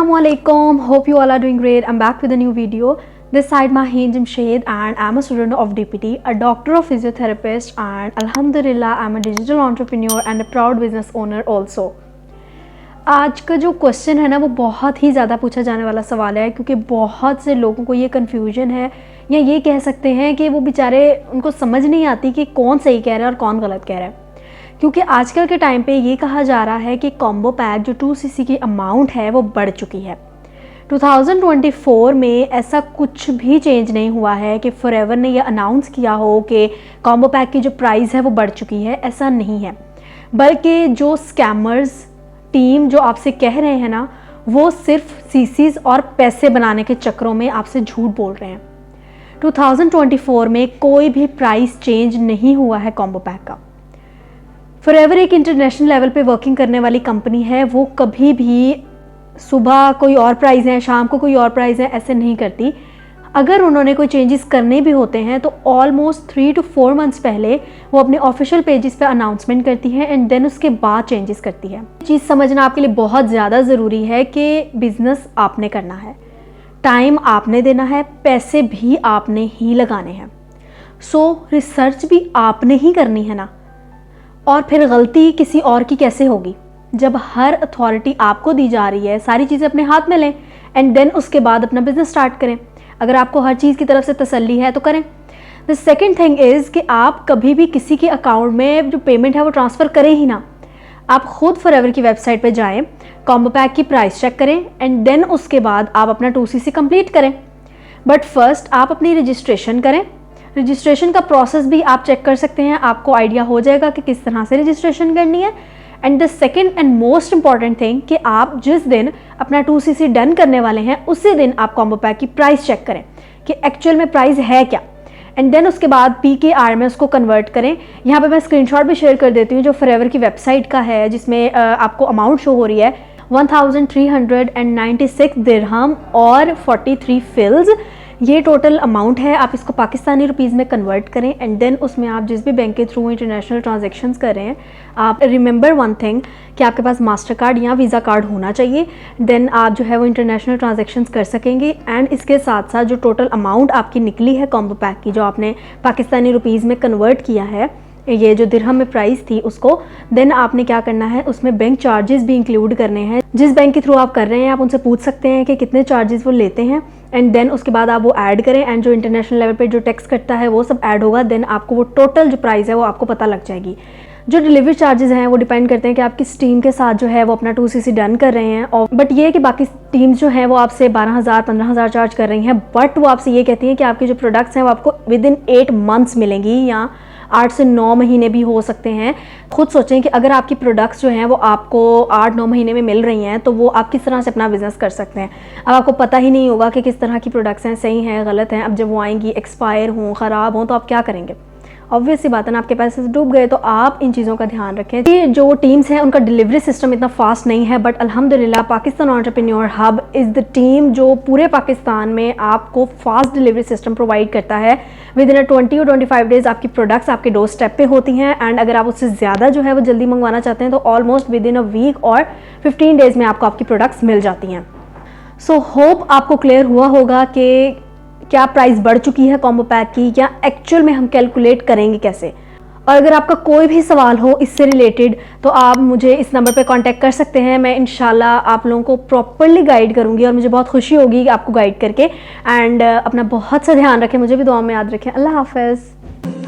Assalamualaikum. Hope you all are doing great. I'm back with a new video. This side Maheen Jamshed and I'm a student of DPT, a doctor of physiotherapist, and Alhamdulillah I'm a digital entrepreneur and a proud business owner also. आज का जो question है ना वो बहुत ही ज़्यादा पूछा जाने वाला सवाल है, क्योंकि बहुत से लोगों को ये कन्फ्यूजन है, या ये कह सकते हैं कि वो बेचारे उनको समझ नहीं आती कि कौन सही कह रहा है और कौन गलत कह रहा है। क्योंकि आजकल के टाइम पे ये कहा जा रहा है कि कॉम्बो पैक जो 2cc की अमाउंट है वो बढ़ चुकी है। 2024 में ऐसा कुछ भी चेंज नहीं हुआ है कि फॉरएवर ने यह अनाउंस किया हो कि कॉम्बो पैक की जो प्राइस है वो बढ़ चुकी है, ऐसा नहीं है। बल्कि जो स्कैमर्स टीम जो आपसे कह रहे हैं ना, वो सिर्फ सीसीज और पैसे बनाने के चक्करों में आपसे झूठ बोल रहे हैं। 2024 में कोई भी प्राइस चेंज नहीं हुआ है कॉम्बो पैक का। फॉरएवर एक इंटरनेशनल लेवल पे वर्किंग करने वाली कंपनी है। वो कभी भी सुबह कोई और प्राइस है, शाम को कोई और प्राइस है, ऐसे नहीं करती। अगर उन्होंने कोई चेंजेस करने भी होते हैं तो ऑलमोस्ट 3 to 4 मंथ्स पहले वो अपने ऑफिशियल पेजेस पे अनाउंसमेंट करती है एंड देन उसके बाद चेंजेस करती है। चीज़ समझना आपके लिए बहुत ज़्यादा ज़रूरी है कि बिज़नेस आपने करना है, टाइम आपने देना है, पैसे भी आपने ही लगाने हैं। सो रिसर्च भी आपने ही करनी है ना। और फिर गलती किसी और की कैसे होगी जब हर अथॉरिटी आपको दी जा रही है। सारी चीज़ें अपने हाथ में लें एंड देन उसके बाद अपना बिजनेस स्टार्ट करें। अगर आपको हर चीज़ की तरफ से तसल्ली है तो करें। द सेकेंड थिंग इज़ कि आप कभी भी किसी के अकाउंट में जो पेमेंट है वो ट्रांसफ़र करें ही ना। आप खुद फॉरएवर की वेबसाइट पे जाएं, कॉम्बो पैक की प्राइस चेक करें एंड देन उसके बाद आप अपना 2cc कंप्लीट करें। बट फर्स्ट आप अपनी रजिस्ट्रेशन करें। रजिस्ट्रेशन का प्रोसेस भी आप चेक कर सकते हैं, आपको आइडिया हो जाएगा कि किस तरह से रजिस्ट्रेशन करनी है। And the second and most important thing कि आप जिस दिन अपना 2cc डन करने वाले हैं उसी दिन आप कॉम्बो पैक की प्राइस चेक करें कि एक्चुअल में प्राइस है क्या, एंड देन उसके बाद PKR में उसको कन्वर्ट करें। यहाँ पे मैं स्क्रीनशॉट भी शेयर कर देती हूँ जो फॉरएवर की वेबसाइट का है, जिसमें आपको अमाउंट शो हो रही है 1396 दिरहम और 43 फिल्स। ये टोटल अमाउंट है। आप इसको पाकिस्तानी रुपीज़ में कन्वर्ट करें एंड देन उसमें आप जिस भी बैंक के थ्रू इंटरनेशनल ट्रांजैक्शंस कर रहे हैं, आप रिमेंबर वन थिंग कि आपके पास मास्टर कार्ड या वीज़ा कार्ड होना चाहिए। देन आप जो है वो इंटरनेशनल ट्रांजैक्शंस कर सकेंगे। एंड इसके साथ साथ जो टोटल अमाउंट आपकी निकली है कॉम्बो पैक की, जो आपने पाकिस्तानी रुपीज़ में कन्वर्ट किया है, ये जो दिरहम में प्राइस थी उसको, देन आपने क्या करना है, उसमें बैंक चार्जेस भी इंक्लूड करने हैं। जिस बैंक के थ्रू आप कर रहे हैं आप उनसे पूछ सकते हैं कि कितने चार्जेस वो लेते हैं एंड देन उसके बाद आप वो ऐड करें एंड जो इंटरनेशनल लेवल पे जो टैक्स कटता है वो सब ऐड होगा। देन आपको वो टोटल जो प्राइस है वो आपको पता लग जाएगी। जो डिलीवरी चार्जेस हैं वो डिपेंड करते हैं कि आप किस टीम के साथ जो है वो अपना 2cc डन कर रहे हैं। और बट ये है कि बाकी टीम्स जो हैं वो आपसे 12,000 15,000 चार्ज कर रही हैं, बट वो आपसे ये कहती हैं कि आपके जो प्रोडक्ट्स हैं वो आपको विद इन 8 मंथ्स मिलेंगी, या 8 से 9 महीने भी हो सकते हैं। खुद सोचें कि अगर आपकी प्रोडक्ट्स जो हैं वो आपको 8-9 महीने में मिल रही हैं तो वो आप किस तरह से अपना बिजनेस कर सकते हैं। अब आपको पता ही नहीं होगा कि किस तरह की प्रोडक्ट्स हैं, सही हैं गलत हैं। अब जब वो आएंगी एक्सपायर हों, ख़राब हों, तो आप क्या करेंगे? ऑब्वियस सी बात है ना, आपके पैसे डूब गए। तो आप इन चीज़ों का ध्यान रखें। ये जो टीम्स हैं उनका डिलीवरी सिस्टम इतना फास्ट नहीं है, बट अल्हम्दुलिल्लाह Pakistan entrepreneur hub is the team जो पूरे पाकिस्तान में आपको फास्ट डिलीवरी सिस्टम प्रोवाइड करता है। विद इन 20 और 25 डेज़ आपकी प्रोडक्ट्स आपके डोर स्टेप पे होती हैं। एंड अगर आप उससे ज़्यादा जो है वो जल्दी मंगवाना चाहते हैं तो almost within a week और 15 डेज़ में आपको आपकी प्रोडक्ट्स मिल जाती हैं। सो होप आपको क्लियर हुआ होगा कि क्या प्राइस बढ़ चुकी है कॉम्बो पैक की, या एक्चुअल में हम कैलकुलेट करेंगे कैसे। और अगर आपका कोई भी सवाल हो इससे रिलेटेड तो आप मुझे इस नंबर पे कांटेक्ट कर सकते हैं। मैं इंशाल्लाह आप लोगों को प्रॉपर्ली गाइड करूंगी और मुझे बहुत खुशी होगी कि आपको गाइड करके। एंड अपना बहुत सा ध्यान रखें, मुझे भी दुआ में याद रखें। अल्लाह हाफ़िज़।